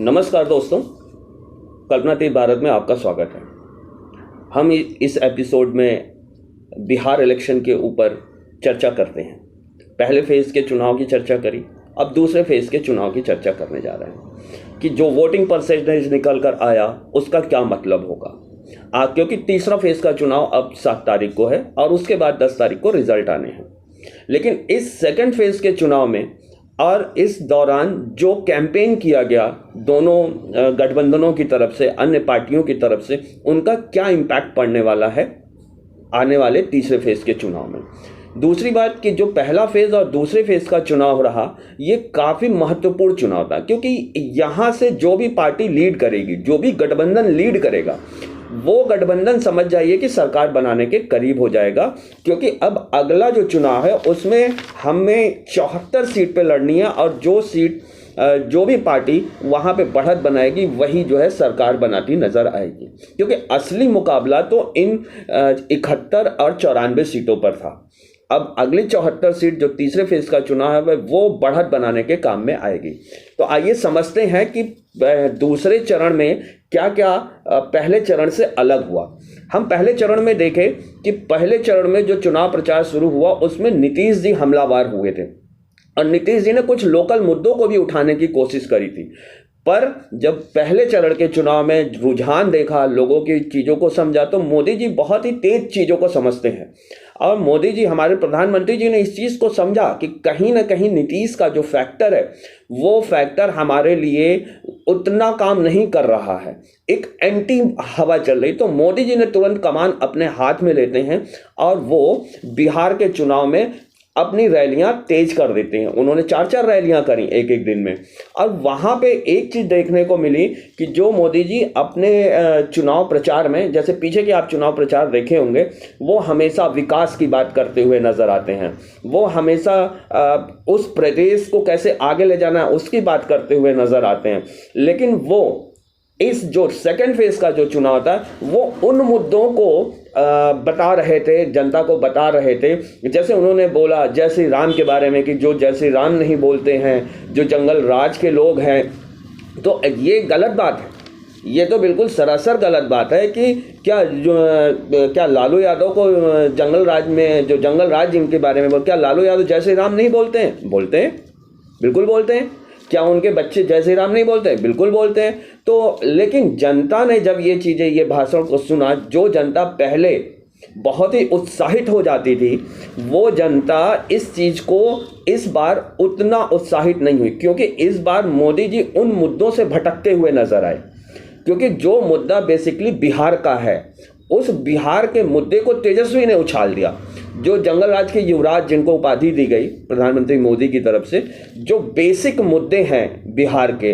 नमस्कार दोस्तों, कल्पनातीत भारत में आपका स्वागत है। हम इस एपिसोड में बिहार इलेक्शन के ऊपर चर्चा करते हैं। पहले फेज़ के चुनाव की चर्चा करी, अब दूसरे फेज़ के चुनाव की चर्चा करने जा रहे हैं कि जो वोटिंग परसेंटेज निकल कर आया उसका क्या मतलब होगा। क्योंकि तीसरा फेज़ का चुनाव अब 7 तारीख को है और उसके बाद 10 तारीख को रिजल्ट आने हैं। लेकिन इस सेकेंड फेज़ के चुनाव में और इस दौरान जो कैंपेन किया गया दोनों गठबंधनों की तरफ से, अन्य पार्टियों की तरफ से, उनका क्या इम्पैक्ट पड़ने वाला है आने वाले तीसरे फेज़ के चुनाव में। दूसरी बात कि जो पहला फेज़ और दूसरे फेज़ का चुनाव रहा, ये काफ़ी महत्वपूर्ण चुनाव था, क्योंकि यहाँ से जो भी पार्टी लीड करेगी, जो भी गठबंधन लीड करेगा, वो गठबंधन समझ जाइए कि सरकार बनाने के करीब हो जाएगा। क्योंकि अब अगला जो चुनाव है उसमें हमें 74 सीट पे लड़नी है और जो भी पार्टी वहाँ पे बढ़त बनाएगी वही जो है सरकार बनाती नज़र आएगी। क्योंकि असली मुकाबला तो इन 71 और 94 सीटों पर था। अब अगली 74 सीट जो तीसरे फेज़ का चुनाव है वो बढ़त बनाने के काम में आएगी। तो आइए समझते हैं कि दूसरे चरण में क्या क्या पहले चरण से अलग हुआ। हम पहले चरण में देखें कि पहले चरण में जो चुनाव प्रचार शुरू हुआ उसमें नीतीश जी हमलावर हुए थे और नीतीश जी ने कुछ लोकल मुद्दों को भी उठाने की कोशिश करी थी। पर जब पहले चरण के चुनाव में रुझान देखा, लोगों की चीज़ों को समझा, तो मोदी जी बहुत ही तेज चीज़ों को समझते हैं। और मोदी जी, हमारे प्रधानमंत्री जी ने इस चीज़ को समझा कि कहीं ना कहीं नीतीश का जो फैक्टर है वो फैक्टर हमारे लिए उतना काम नहीं कर रहा है, एक एंटी हवा चल रही। तो मोदी जी ने तुरंत कमान अपने हाथ में लेते हैं और वो बिहार के चुनाव में अपनी रैलियां तेज कर देते हैं। उन्होंने 4-4 रैलियां करी एक एक दिन में। और वहां पे एक चीज देखने को मिली कि जो मोदी जी अपने चुनाव प्रचार में, जैसे पीछे के आप चुनाव प्रचार देखे होंगे, वो हमेशा विकास की बात करते हुए नजर आते हैं। वो हमेशा उस प्रदेश को कैसे आगे ले जाना है उसकी बात करते हुए नजर आते हैं। लेकिन वो इस जो सेकेंड फेज का जो चुनाव था वो उन मुद्दों को बता रहे थे, जनता को बता रहे थे। जैसे उन्होंने बोला जय श्री राम के बारे में कि जो जय श्री राम नहीं बोलते हैं, जो जंगल राज के लोग हैं, तो ये गलत बात है। ये तो बिल्कुल सरासर गलत बात है कि क्या लालू यादव को जंगल राज में, जो जंगल राज जिनके बारे में बोल, क्या लालू यादव जय श्री राम नहीं बोलते हैं? बोलते हैं, बिल्कुल बोलते हैं। क्या उनके बच्चे जय श्री राम नहीं बोलते हैं? बिल्कुल बोलते हैं। तो लेकिन जनता ने जब ये चीज़ें, ये भाषण को सुना, जो जनता पहले बहुत ही उत्साहित हो जाती थी, वो जनता इस चीज़ को इस बार उतना उत्साहित नहीं हुई। क्योंकि इस बार मोदी जी उन मुद्दों से भटकते हुए नजर आए। क्योंकि जो मुद्दा बेसिकली बिहार का है, उस बिहार के मुद्दे को तेजस्वी ने उछाल दिया। जो जंगल राज के युवराज, जिनको उपाधि दी गई प्रधानमंत्री मोदी की तरफ से, जो बेसिक मुद्दे हैं बिहार के,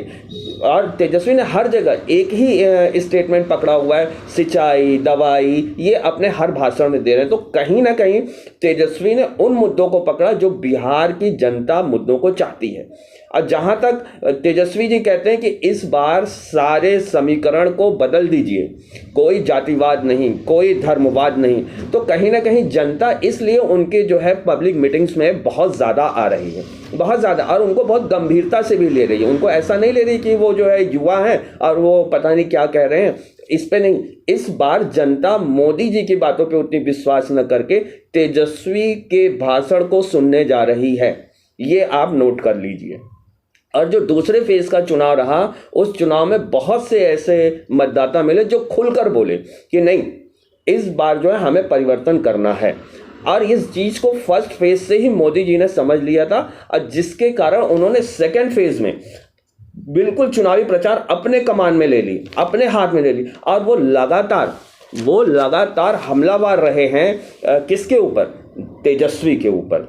और तेजस्वी ने हर जगह एक ही स्टेटमेंट पकड़ा हुआ है, सिंचाई, दवाई, ये अपने हर भाषण में दे रहे हैं। तो कहीं ना कहीं तेजस्वी ने उन मुद्दों को पकड़ा जो बिहार की जनता मुद्दों को चाहती है। और जहां तक तेजस्वी जी कहते हैं कि इस बार सारे समीकरण को बदल दीजिए, कोई जातिवाद नहीं, कोई धर्मवाद नहीं, तो कहीं ना कहीं जनता इसलिए उनके जो है पब्लिक मीटिंग्स में बहुत ज़्यादा आ रही है, बहुत ज़्यादा, और उनको बहुत गंभीरता से भी ले रही है। उनको ऐसा नहीं ले रही कि वो जो है युवा हैं और वो पता नहीं क्या कह रहे हैं, इस पे नहीं। इस बार जनता मोदी जी की बातों पे उतनी विश्वास न करके तेजस्वी के भाषण को सुनने जा रही है, ये आप नोट कर लीजिए। और जो दूसरे फेज का चुनाव रहा, उस चुनाव में बहुत से ऐसे मतदाता मिले जो खुलकर बोले कि नहीं, इस बार जो है हमें परिवर्तन करना है। और इस चीज को फर्स्ट फेज से ही मोदी जी ने समझ लिया था, और जिसके कारण उन्होंने सेकेंड फेज में बिल्कुल चुनावी प्रचार अपने कमान में ले ली, अपने हाथ में ले ली। और वो लगातार हमलावर रहे हैं किसके ऊपर? तेजस्वी के ऊपर।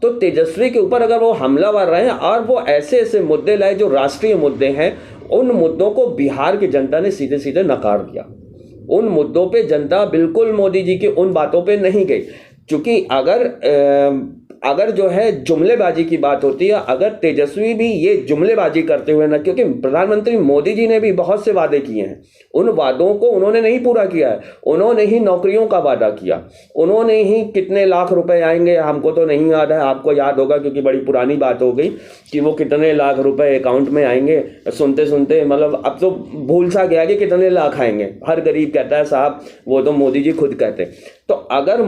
तो तेजस्वी के ऊपर अगर वो हमलावर रहे हैं और वो ऐसे ऐसे मुद्दे लाए जो राष्ट्रीय मुद्दे हैं, उन मुद्दों को बिहार की जनता ने सीधे सीधे नकार दिया। उन मुद्दों पे जनता बिल्कुल मोदी जी की उन बातों पे नहीं गई। क्योंकि अगर अगर जो है जुमलेबाजी की बात होती है, अगर तेजस्वी भी ये जुमलेबाजी करते हुए ना, क्योंकि प्रधानमंत्री मोदी जी ने भी बहुत से वादे किए हैं, उन वादों को उन्होंने नहीं पूरा किया है। उन्होंने ही नौकरियों का वादा किया, उन्होंने ही कितने लाख रुपए आएंगे हमको तो नहीं याद है, आपको याद होगा क्योंकि बड़ी पुरानी बात हो गई कि वो कितने लाख रुपए अकाउंट में आएंगे। सुनते सुनते मतलब अब तो भूल सा गया कि कितने लाख आएंगे। हर गरीब कहता है साहब वो तो मोदी जी खुद कहते। तो अगर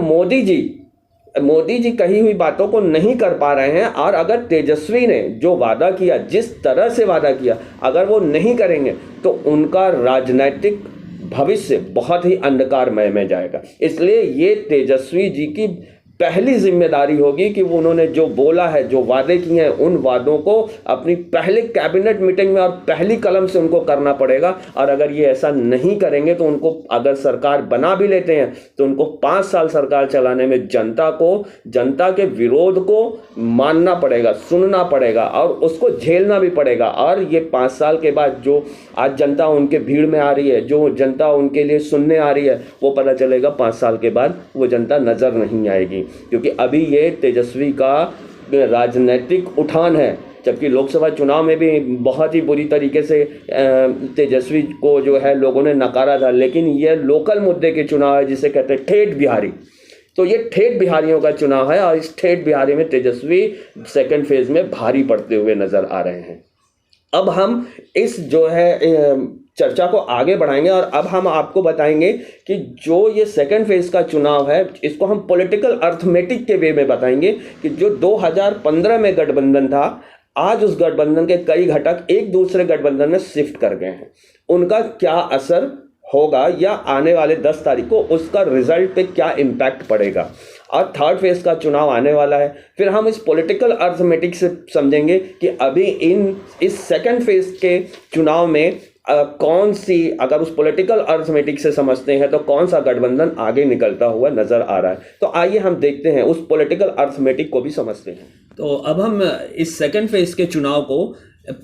मोदी जी कही हुई बातों को नहीं कर पा रहे हैं, और अगर तेजस्वी ने जो वादा किया, जिस तरह से वादा किया, अगर वो नहीं करेंगे तो उनका राजनीतिक भविष्य बहुत ही अंधकारमय में जाएगा। इसलिए ये तेजस्वी जी की पहली जिम्मेदारी होगी कि उन्होंने जो बोला है, जो वादे किए हैं, उन वादों को अपनी पहले कैबिनेट मीटिंग में और पहली कलम से उनको करना पड़ेगा। और अगर ये ऐसा नहीं करेंगे तो उनको, अगर सरकार बना भी लेते हैं तो उनको 5 साल सरकार चलाने में जनता के विरोध को मानना पड़ेगा, सुनना पड़ेगा और उसको झेलना भी पड़ेगा। और ये 5 साल के बाद जो आज जनता उनके भीड़ में आ रही है, जो जनता उनके लिए सुनने आ रही है, वो पता चलेगा 5 साल के बाद वो जनता नजर नहीं आएगी। क्योंकि अभी ये तेजस्वी का राजनीतिक उठान है, जबकि लोकसभा चुनाव में भी बहुत ही बुरी तरीके से तेजस्वी को जो है लोगों ने नकारा था। लेकिन ये लोकल मुद्दे के चुनाव है, जिसे कहते हैं ठेठ बिहारी। तो ये ठेठ बिहारियों का चुनाव है और इस ठेठ बिहारी में तेजस्वी सेकंड फेज में भारी पड़ते हुए नजर आ रहे हैं। अब हम इस जो है चर्चा को आगे बढ़ाएंगे और अब हम आपको बताएंगे कि जो ये सेकंड फेज का चुनाव है, इसको हम पॉलिटिकल अर्थमेटिक के वे में बताएंगे कि जो 2015 में गठबंधन था, आज उस गठबंधन के कई घटक एक दूसरे गठबंधन में शिफ्ट कर गए हैं। उनका क्या असर होगा या आने वाले 10 तारीख को उसका रिजल्ट पे क्या इम्पैक्ट पड़ेगा। और थर्ड फेज का चुनाव आने वाला है। फिर हम इस पॉलिटिकल अर्थमेटिक से समझेंगे कि अभी इस सेकंड फेज के चुनाव में कौन सी, अगर उस पॉलिटिकल अर्थमेटिक से समझते हैं तो कौन सा गठबंधन आगे निकलता हुआ नजर आ रहा है। तो आइए हम देखते हैं, उस पॉलिटिकल अर्थमेटिक को भी समझते हैं। तो अब हम इस सेकंड फेज के चुनाव को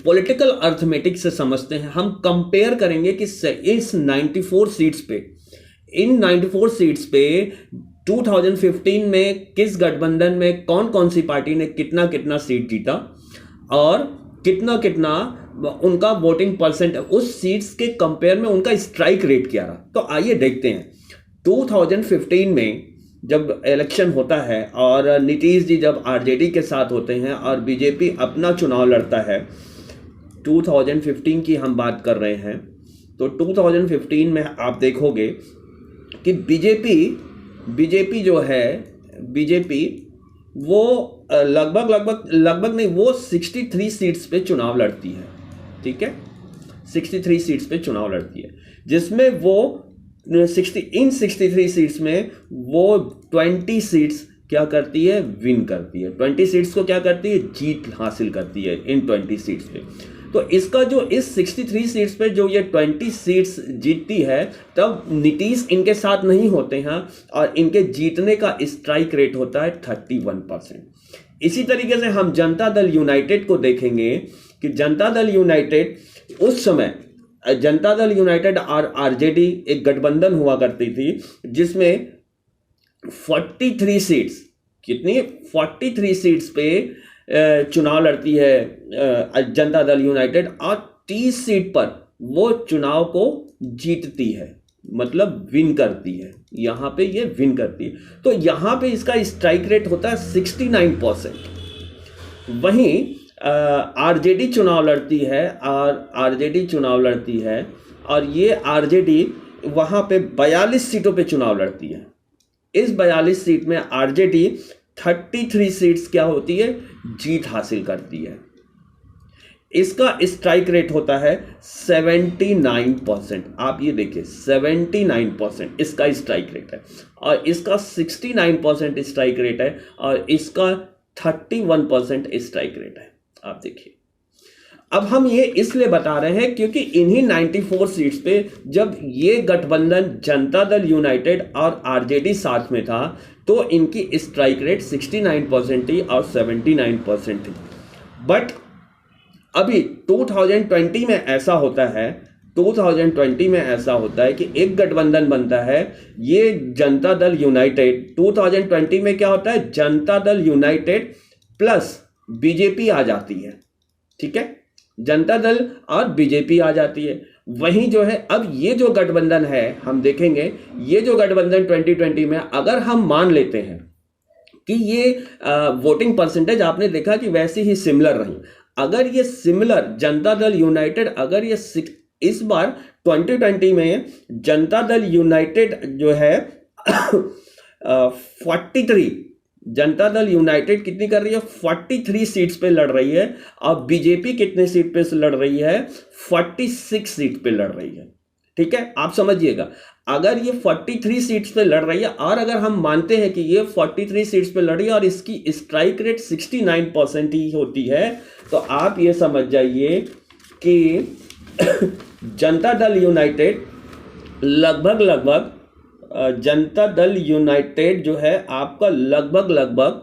पॉलिटिकल अर्थमेटिक से समझते हैं। हम कंपेयर करेंगे कि इस 94 सीट्स पे, इन 94 सीट्स पे 2015 में किस गठबंधन में कौन कौन सी पार्टी ने कितना कितना सीट जीता और कितना कितना उनका वोटिंग परसेंट, उस सीट्स के कंपेयर में उनका स्ट्राइक रेट क्या रहा। तो आइए देखते हैं। 2015 में जब इलेक्शन होता है और नीतीश जी जब आरजेडी के साथ होते हैं और बीजेपी अपना चुनाव लड़ता है, 2015 की हम बात कर रहे हैं, तो 2015 में आप देखोगे कि बीजेपी जो है, बीजेपी वो लगभग नहीं, वो 63 सीट्स पे चुनाव लड़ती है। ठीक है, 63 सीट्स पे चुनाव लड़ती है, जिसमें वो 63 सीट्स में वो 20 सीट्स क्या करती है, विन करती है। 20 सीट्स को क्या करती है, जीत हासिल करती है इन 20 सीट्स पे। तो इसका जो इस 63 सीट्स पे जो ये 20 सीट्स जीतती है, तब नीतीश इनके साथ नहीं होते हैं और इनके जीतने का स्ट्राइक रेट होता है 31%। इसी तरीके से हम जनता दल यूनाइटेड को देखेंगे कि जनता दल यूनाइटेड, उस समय जनता दल यूनाइटेड और आरजेडी एक गठबंधन हुआ करती थी, जिसमें 43 सीट्स, कितनी 43 सीट्स पे चुनाव लड़ती है जनता दल यूनाइटेड और 30 सीट पर वो चुनाव को जीतती है, मतलब विन करती है। यहाँ पे ये विन करती है, तो यहाँ पे इसका स्ट्राइक रेट होता है 69%। वहीं आरजेडी चुनाव लड़ती है और ये आरजेडी वहाँ पे 42 सीटों पे चुनाव लड़ती है। इस 42 सीट में आरजेडी 33 सीट्स क्या होती है, जीत हासिल करती है। इसका स्ट्राइक रेट होता है 79%। आप ये देखिए 79% इसका स्ट्राइक रेट है और इसका 69% स्ट्राइक रेट है और इसका 31% स्ट्राइक रेट है। आप देखिए, अब हम ये इसलिए बता रहे हैं क्योंकि इन्हीं 94 सीट्स पे जब ये गठबंधन जनता दल यूनाइटेड और आरजेडी साथ में था, तो इनकी स्ट्राइक रेट 69% थी और 79% थी। बट अभी 2020 में ऐसा होता है 2020 में ऐसा होता है कि एक गठबंधन बनता है, ये जनता दल यूनाइटेड। 2020 में क्या होता है, Janata Dal United plus BJP आ जाती है, ठीक है, जनता दल और बीजेपी आ जाती है। वहीं जो है अब ये जो गठबंधन है, हम देखेंगे ये जो गठबंधन 2020 में अगर हम मान लेते हैं कि ये वोटिंग परसेंटेज आपने देखा कि वैसे ही सिमिलर रही, अगर ये सिमिलर जनता दल यूनाइटेड, अगर ये इस बार 2020 में जनता दल यूनाइटेड जो है 43, जनता दल यूनाइटेड कितनी कर रही है, 43 सीट्स पे लड़ रही है, और बीजेपी कितने सीट पे लड़ रही है, 46 सीट पे लड़ रही है, ठीक है। आप समझिएगा, अगर ये 43 सीट्स पे लड़ रही है और अगर हम मानते हैं कि ये 43 सीट्स पे लड़ रही है और इसकी स्ट्राइक रेट 69% ही होती है, तो आप ये समझ जाइए कि जनता दल यूनाइटेड लगभग जनता दल यूनाइटेड जो है आपका लगभग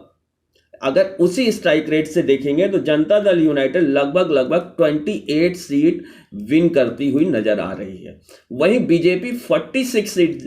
अगर उसी स्ट्राइक रेट से देखेंगे तो जनता दल यूनाइटेड लगभग 28 सीट विन करती हुई नजर आ रही है। वहीं बीजेपी 46 सीट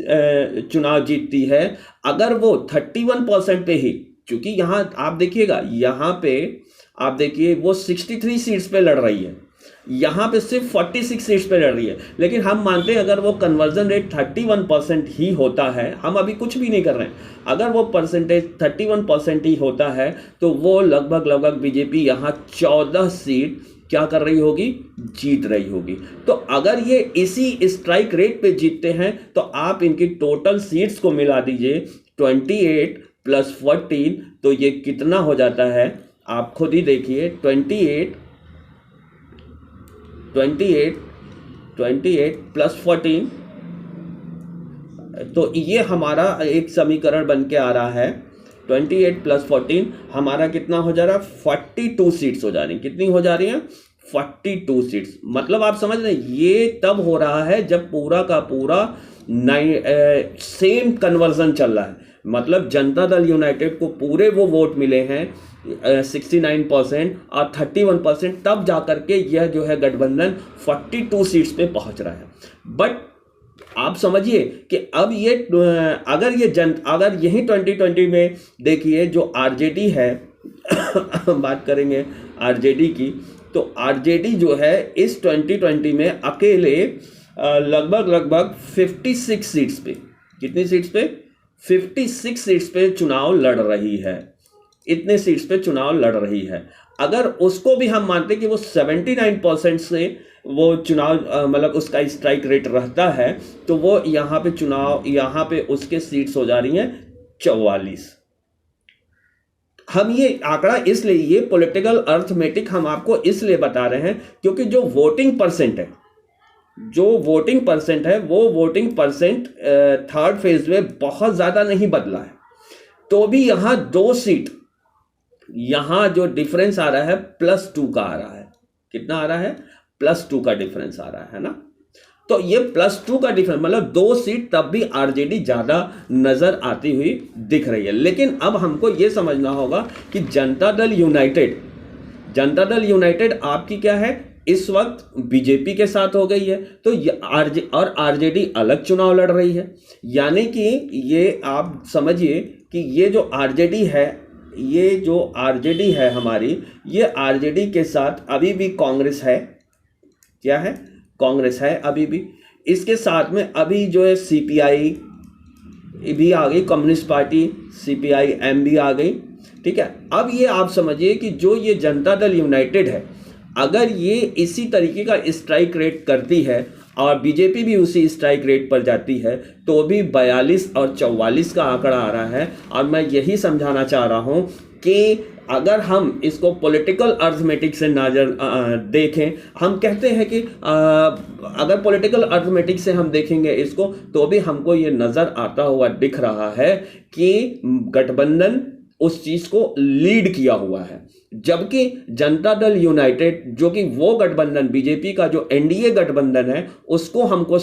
चुनाव जीतती है। अगर वो 31% पे ही, क्योंकि यहां आप देखिएगा, यहां पे आप देखिए वो 63 सीट्स पे लड़ रही है, यहाँ पे सिर्फ 46 सीट्स पे लड़ रही है, लेकिन हम मानते हैं अगर वो कन्वर्जन रेट 31% ही होता है, हम अभी कुछ भी नहीं कर रहे हैं, अगर वो परसेंटेज 31% ही होता है तो वो लगभग बीजेपी यहाँ 14 सीट क्या कर रही होगी, जीत रही होगी। तो अगर ये इसी स्ट्राइक रेट पे जीतते हैं तो आप इनकी टोटल सीट्स को मिला दीजिए, 28 + 14, तो ये कितना हो जाता है आप खुद ही देखिए, 28 + 14, तो ये हमारा एक समीकरण बन के आ रहा है। 28 + 14 हमारा कितना हो जा रहा है, 42 सीट्स हो जा रही हैं। कितनी हो जा रही हैं, 42 सीट्स। मतलब आप समझ रहे हैं ये तब हो रहा है जब पूरा का पूरा सेम कन्वर्जन चल रहा है, मतलब जनता दल यूनाइटेड को पूरे वो वोट मिले हैं 69% और 31%, तब जाकर के यह जो है गठबंधन 42 सीट्स पे पहुंच रहा है। बट आप समझिए कि अब ये अगर यही 2020 में देखिए जो आरजेडी है बात करेंगे आरजेडी की, तो आरजेडी जो है इस 2020 में अकेले लगभग 56 सीट्स पे, कितनी सीट्स पे, 56 सीट्स पे चुनाव लड़ रही है, इतने सीट्स पे चुनाव लड़ रही है। अगर उसको भी हम मानते कि वो 79% से वो चुनाव मतलब उसका स्ट्राइक रेट रहता है, तो वो यहाँ पे चुनाव, यहाँ पे उसके सीट्स हो जा रही हैं 44। हम ये आंकड़ा इसलिए, ये पॉलिटिकल अर्थमेटिक हम आपको इसलिए बता रहे हैं क्योंकि जो वोटिंग परसेंट है, वो वोटिंग परसेंट थर्ड फेज में बहुत ज़्यादा नहीं बदला है, तो भी यहाँ 2 सीट, यहाँ जो डिफरेंस आ रहा है +2 का आ रहा है। कितना आ रहा है, +2 का डिफरेंस आ रहा है ना। तो ये +2 का डिफरेंस मतलब 2 सीट तब भी आरजेडी ज़्यादा नज़र आती हुई दिख रही है। लेकिन अब हमको ये समझना होगा कि जनता दल यूनाइटेड आपकी क्या है, इस वक्त बीजेपी के साथ हो गई है, तो और आरजेडी अलग चुनाव लड़ रही है। यानी कि ये आप समझिए कि ये जो आरजेडी है हमारी, ये आरजेडी के साथ अभी भी कांग्रेस है। क्या है, कांग्रेस है अभी भी। इसके साथ में अभी जो है सीपीआई भी आ गई, कम्युनिस्ट पार्टी CPI-M भी आ गई, ठीक है। अब ये आप समझिए कि जो ये जनता दल यूनाइटेड है, अगर ये इसी तरीके का स्ट्राइक रेट करती है और बीजेपी भी उसी स्ट्राइक रेट पर जाती है, तो भी 42 और 44 का आंकड़ा आ रहा है। और मैं यही समझाना चाह रहा हूँ कि अगर हम इसको पॉलिटिकल अर्थमेटिक से नजर देखें, हम कहते हैं कि अगर पॉलिटिकल अर्थमेटिक से हम देखेंगे इसको, तो भी हमको ये नज़र आता हुआ दिख रहा है कि गठबंधन उस चीज़ को लीड किया हुआ है, जबकि जनता दल यूनाइटेड जो कि वो गठबंधन बीजेपी का जो एनडीए गठबंधन है, उसको हमको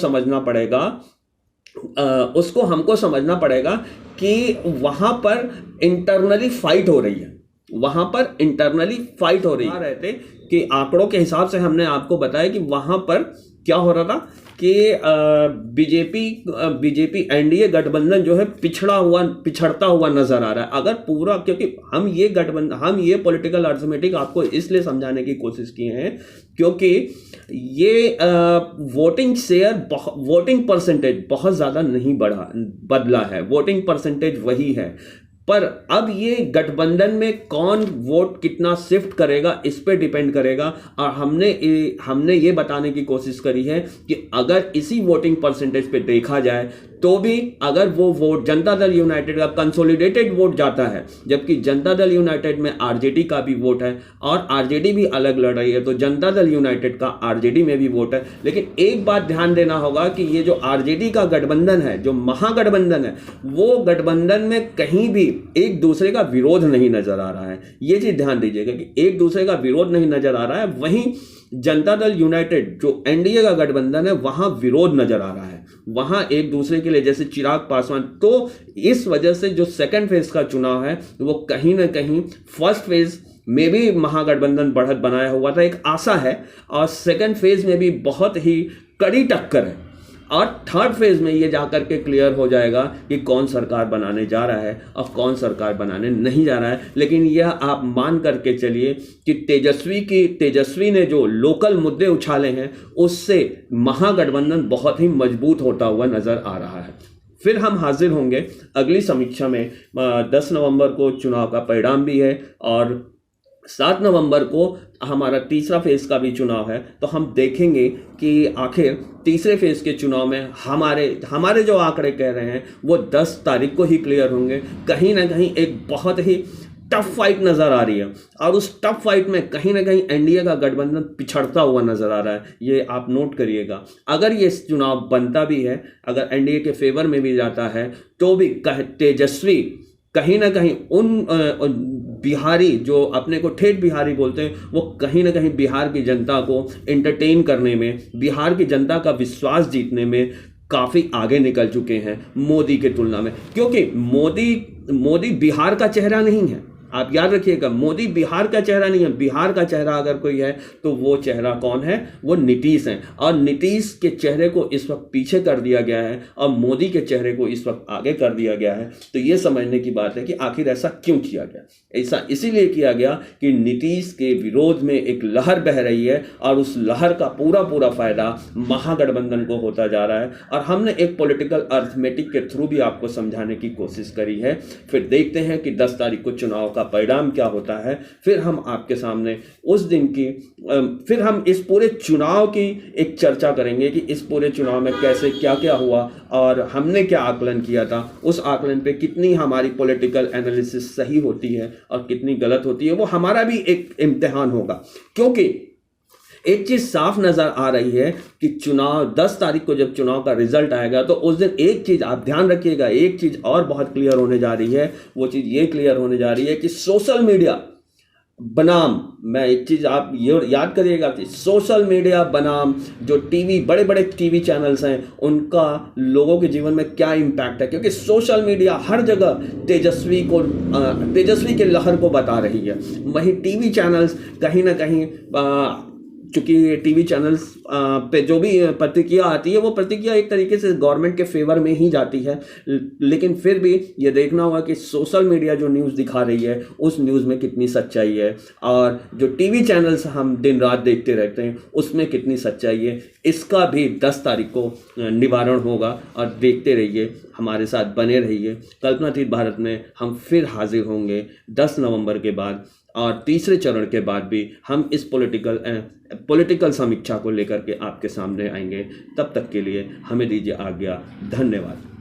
समझना पड़ेगा कि वहां पर इंटरनली फाइट हो रही है, रहते कि आंकड़ों के हिसाब से हमने आपको बताया कि वहां पर क्या हो रहा था कि बीजेपी एनडीए गठबंधन जो है पिछड़ता हुआ नजर आ रहा है। अगर पूरा, क्योंकि हम ये पॉलिटिकल अर्थमेटिक आपको इसलिए समझाने की कोशिश किए हैं क्योंकि ये वोटिंग परसेंटेज बहुत ज्यादा नहीं बदला है, वोटिंग परसेंटेज वही है, पर अब ये गठबंधन में कौन वोट कितना शिफ्ट करेगा इस पे डिपेंड करेगा। और हमने ये बताने की कोशिश करी है कि अगर इसी वोटिंग परसेंटेज पे देखा जाए तो भी अगर वो वोट जनता दल यूनाइटेड का कंसोलिडेटेड वोट जाता है, जबकि जनता दल यूनाइटेड में आरजेडी का भी वोट है और आरजेडी भी अलग लड़ रही है, तो जनता दल यूनाइटेड का आरजेडी में भी वोट है। लेकिन एक बात ध्यान देना होगा कि ये जो आरजेडी का गठबंधन है, जो महागठबंधन है, वो गठबंधन में कहीं भी एक दूसरे का विरोध नहीं नजर आ रहा है। ये चीज ध्यान दीजिएगा कि एक दूसरे का विरोध नहीं नजर आ रहा है। वहीं जनता दल यूनाइटेड जो एनडीए का गठबंधन है, वहां विरोध नजर आ रहा है, वहां एक दूसरे के लिए, जैसे चिराग पासवान। तो इस वजह से जो सेकंड फेज का चुनाव है वो कहीं ना कहीं फर्स्ट फेज में भी महागठबंधन बढ़त बनाया हुआ था, एक आशा है, और सेकंड फेज में भी बहुत ही कड़ी टक्कर है, और थर्ड फेज में ये जाकर के क्लियर हो जाएगा कि कौन सरकार बनाने जा रहा है और कौन सरकार बनाने नहीं जा रहा है। लेकिन यह आप मान करके चलिए कि तेजस्वी ने जो लोकल मुद्दे उछाले हैं उससे महागठबंधन बहुत ही मजबूत होता हुआ नजर आ रहा है। फिर हम हाजिर होंगे अगली समीक्षा में। 10 नवंबर को चुनाव का परिणाम भी है और 7 नवंबर को हमारा तीसरा फेज का भी चुनाव है। तो हम देखेंगे कि आखिर तीसरे फेज के चुनाव में हमारे जो आंकड़े कह रहे हैं वो 10 तारीख को ही क्लियर होंगे। कहीं ना कहीं एक बहुत ही टफ फाइट नजर आ रही है और उस टफ फाइट में कहीं ना कहीं एनडीए का गठबंधन पिछड़ता हुआ नजर आ रहा है। ये आप नोट करिएगा। अगर ये चुनाव बनता भी है, अगर एनडीए के फेवर में भी जाता है, तो भी तेजस्वी कहीं ना कहीं उन बिहारी जो अपने को ठेठ बिहारी बोलते हैं, वो कहीं ना कहीं बिहार की जनता को एंटरटेन करने में, बिहार की जनता का विश्वास जीतने में काफी आगे निकल चुके हैं मोदी के तुलना में। क्योंकि मोदी बिहार का चेहरा नहीं है, आप याद रखिएगा, मोदी बिहार का चेहरा नहीं है। बिहार का चेहरा अगर कोई है तो वो चेहरा कौन है? वो नीतीश है, और नीतीश के चेहरे को इस वक्त पीछे कर दिया गया है और मोदी के चेहरे को इस वक्त आगे कर दिया गया है। तो ये समझने की बात है कि आखिर ऐसा क्यों किया गया। ऐसा इसीलिए किया गया कि नीतीश के विरोध में एक लहर बह रही है और उस लहर का पूरा फायदा महागठबंधन को होता जा रहा है। और हमने एक पॉलिटिकल अर्थमेटिक के थ्रू भी आपको समझाने की कोशिश करी है। फिर देखते हैं कि 10 तारीख को चुनाव का परिणाम क्या होता है। फिर हम आपके सामने उस दिन की फिर हम इस पूरे चुनाव की एक चर्चा करेंगे कि इस पूरे चुनाव में कैसे क्या क्या हुआ और हमने क्या आकलन किया था। उस आकलन पे कितनी हमारी पॉलिटिकल एनालिसिस सही होती है और कितनी गलत होती है, वो हमारा भी एक इम्तिहान होगा। क्योंकि एक चीज साफ नजर आ रही है कि चुनाव 10 तारीख को जब चुनाव का रिजल्ट आएगा तो उस दिन एक चीज आप ध्यान रखिएगा, एक चीज और बहुत क्लियर होने जा रही है। वो चीज ये क्लियर होने जा रही है कि सोशल मीडिया बनाम, मैं एक चीज आप ये याद करिएगा कि सोशल मीडिया बनाम जो बड़े बड़े टीवी चैनल्स हैं, उनका लोगों के जीवन में क्या इम्पैक्ट है। क्योंकि सोशल मीडिया हर जगह तेजस्वी के लहर को बता रही है। वहीं टीवी चैनल्स कहीं ना कहीं, चूंकि टीवी चैनल्स पे जो भी प्रतिक्रिया आती है वो प्रतिक्रिया एक तरीके से गवर्नमेंट के फेवर में ही जाती है, लेकिन फिर भी ये देखना होगा कि सोशल मीडिया जो न्यूज़ दिखा रही है उस न्यूज़ में कितनी सच्चाई है, और जो टीवी चैनल्स हम दिन रात देखते रहते हैं उसमें कितनी सच्चाई है। इसका भी 10 तारीख को निवारण होगा। और देखते रहिए, हमारे साथ बने रहिए। कल्पनातीत भारत में हम फिर हाजिर होंगे 10 नवंबर के बाद, और तीसरे चरण के बाद भी हम इस पॉलिटिकल समीक्षा को लेकर के आपके सामने आएंगे। तब तक के लिए हमें दीजिए आज्ञा। धन्यवाद।